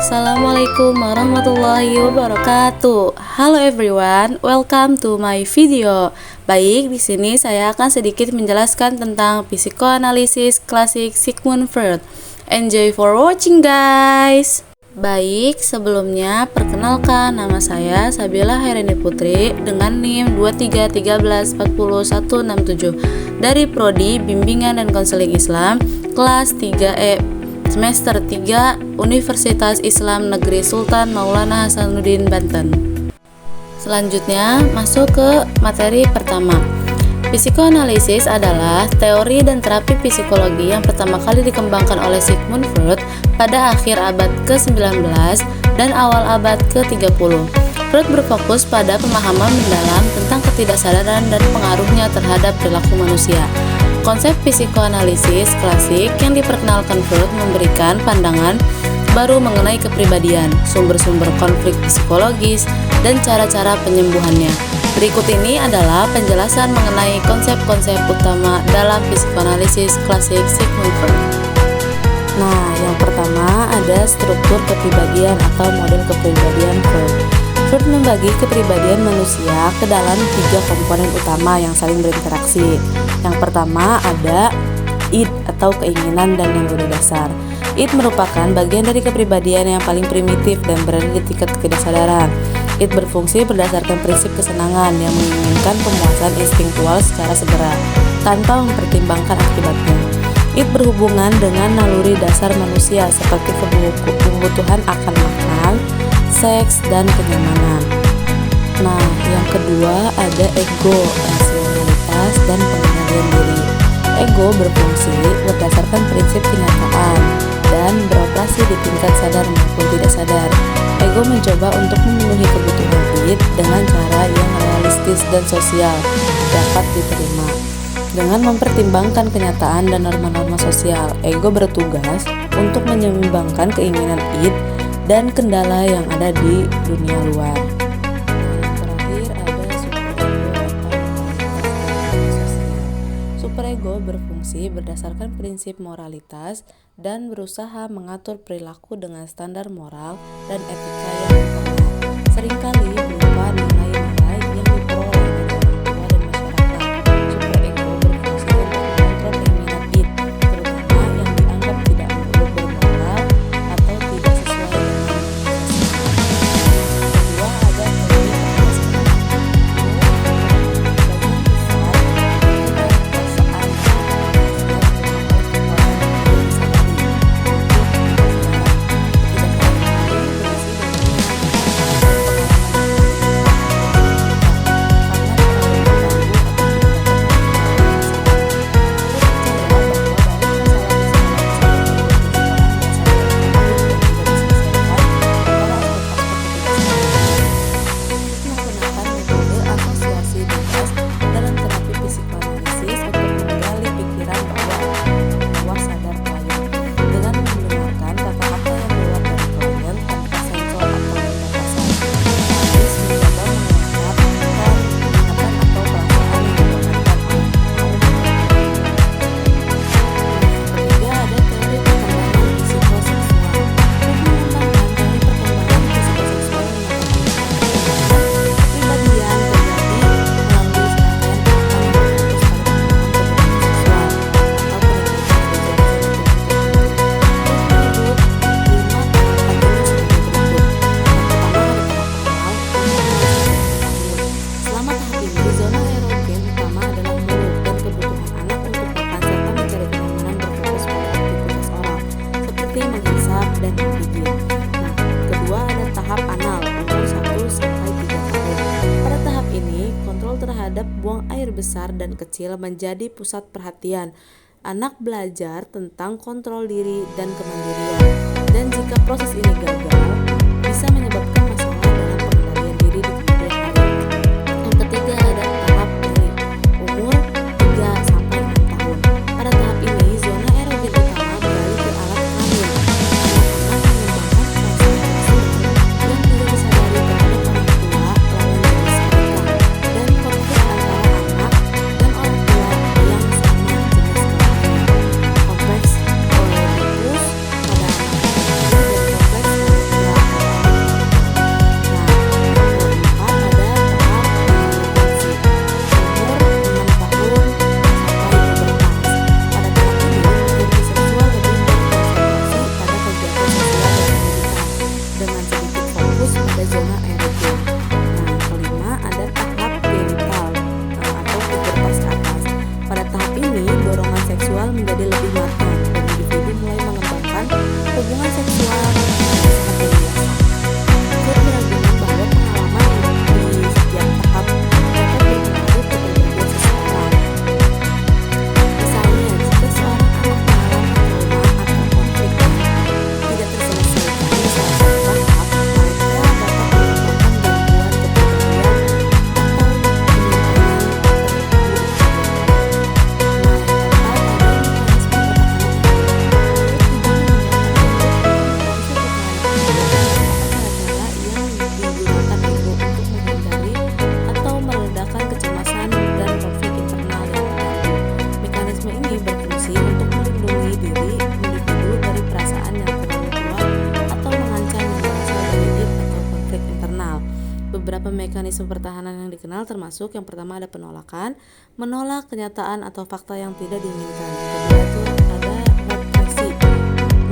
Assalamualaikum warahmatullahi wabarakatuh. Halo everyone, welcome to my video. Baik, di sini saya akan sedikit menjelaskan tentang psikoanalisis klasik Sigmund Freud. Enjoy for watching guys. Baik, sebelumnya perkenalkan, nama saya Sabila Hairani Putri dengan NIM 2313406167 dari Prodi Bimbingan dan Konseling Islam kelas 3E semester 3 Universitas Islam Negeri Sultan Maulana Hasanuddin Banten. Selanjutnya masuk ke materi pertama. Psikoanalisis adalah teori dan terapi psikologi yang pertama kali dikembangkan oleh Sigmund Freud pada akhir abad ke-19 dan awal abad ke-30. Freud berfokus pada pemahaman mendalam tentang ketidaksadaran dan pengaruhnya terhadap perilaku manusia. Konsep psikoanalisis klasik yang diperkenalkan Freud memberikan pandangan baru mengenai kepribadian, sumber-sumber konflik psikologis, dan cara-cara penyembuhannya. Berikut ini adalah penjelasan mengenai konsep-konsep utama dalam psikoanalisis klasik Sigmund Freud. Nah, yang pertama ada struktur kepribadian atau model kepribadian Freud. Freud membagi kepribadian manusia ke dalam 3 komponen utama yang saling berinteraksi. Yang pertama ada id atau keinginan dan naluri dasar. Id merupakan bagian dari kepribadian yang paling primitif dan berada di tingkat ketidakssadaran. Id berfungsi berdasarkan prinsip kesenangan yang menginginkan pemuasan instingtual secara segera tanpa mempertimbangkan akibatnya. Id berhubungan dengan naluri dasar manusia seperti kebutuhan akan makan, seks, dan kenyamanan. Nah, yang kedua ada ego, rasionalitas, dan pengendalian diri. Ego berfungsi berdasarkan prinsip kenyataan dan beroperasi di tingkat sadar maupun tidak sadar. Ego mencoba untuk memenuhi kebutuhan id dengan cara yang realistis dan sosial dapat diterima. Dengan mempertimbangkan kenyataan dan norma-norma sosial, ego bertugas untuk menyeimbangkan keinginan id dan kendala yang ada di dunia luar. Superego berfungsi berdasarkan prinsip moralitas dan berusaha mengatur perilaku dengan standar moral dan etika yang utama. Seringkali berupa nilai-nilai yang diperoleh dari orang tua dan masyarakat. Superego berfungsi untuk mengontrol keinginan id, terutama yang dianggap tidak bermoral atau tidak sesuai dengan kedua ada teori buang air besar dan kecil menjadi pusat perhatian. Anak belajar tentang kontrol diri dan kemandirian. Dan jika proses ini gagal, bisa menyebabkan masalah dalam pengendalian diri di kemudian hari. Yang ketiga ada tahap dari umur 3 sampai 6 tahun. Pada tahap ini, zona erogen utama beralih ke alat kelamin. Anak-anak mengembangkan perasaan seksual yang tidak disadari terhadap orang tua lawan jenis mereka dan konflik antara anak dan orang tua yang sama jenis kelamin. Kompleks Oedipus pada anak mekanisme pertahanan yang dikenal termasuk yang pertama ada penolakan, menolak kenyataan atau fakta yang tidak diinginkan. Kedua itu ada represi,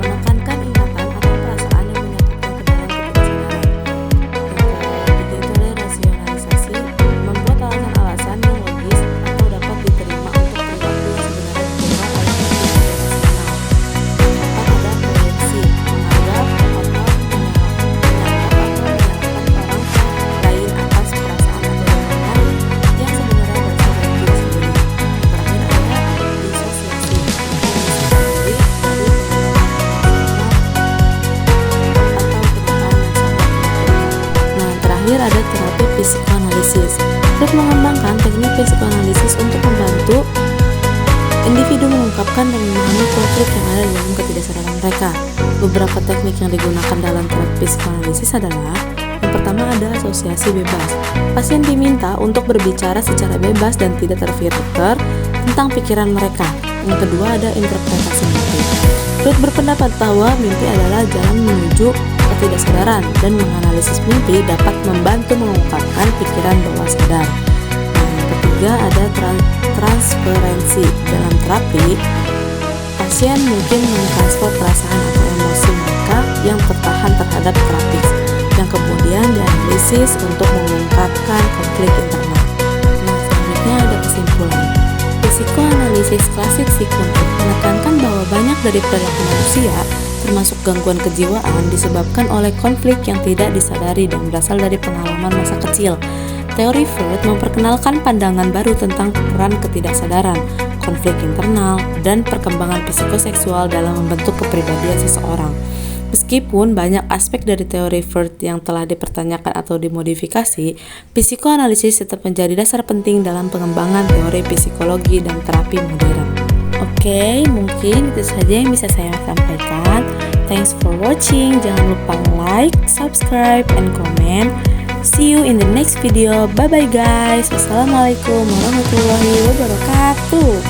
menekankan ingatan atau perasaan yang menyangkutkan ke dalam ketidaksadaran. Yang ketiga itu ada rasionalisasi, membuat alasan-alasan yang logis atau dapat diterima untuk perilaku yang sebenarnya dicoba oleh manusia rasional. Keempat ada proyeksi, menganggap atau ada terapi psikoanalisis. Freud mengembangkan teknik psikoanalisis untuk membantu individu mengungkapkan dan memahami konflik yang ada di dalam ketidaksadaran mereka. Beberapa teknik yang digunakan dalam terapi psikoanalisis adalah: yang pertama ada asosiasi bebas. Pasien diminta untuk berbicara secara bebas dan tidak terfilter tentang pikiran mereka. Yang kedua ada interpretasi mimpi. Freud berpendapat bahwa mimpi adalah jalan menuju ketidaksadaran dan menganalisis mimpi dapat membantu mengungkapkan pikiran bawah sadar. Yang ketiga ada transferensi. Dalam terapi, pasien mungkin mentransfer perasaan atau emosi mereka yang tertahan terhadap terapis, yang kemudian dianalisis untuk mengungkapkan konflik internal. Nah, selanjutnya ada kesimpulan. Psikoanalisis klasik psikoanalisis menekankan bahwa banyak dari perilaku manusia, termasuk gangguan kejiwaan, disebabkan oleh konflik yang tidak disadari dan berasal dari pengalaman masa kecil. Teori Freud memperkenalkan pandangan baru tentang peran ketidaksadaran, konflik internal, dan perkembangan psikoseksual dalam membentuk kepribadian seseorang. Meskipun banyak aspek dari teori Freud yang telah dipertanyakan atau dimodifikasi, psikoanalisis tetap menjadi dasar penting dalam pengembangan teori psikologi dan terapi modern. Oke, mungkin itu saja yang bisa saya sampaikan. Thanks for watching. Jangan lupa like, subscribe, and comment. See you in the next video. Bye bye guys. Wassalamualaikum warahmatullahi wabarakatuh.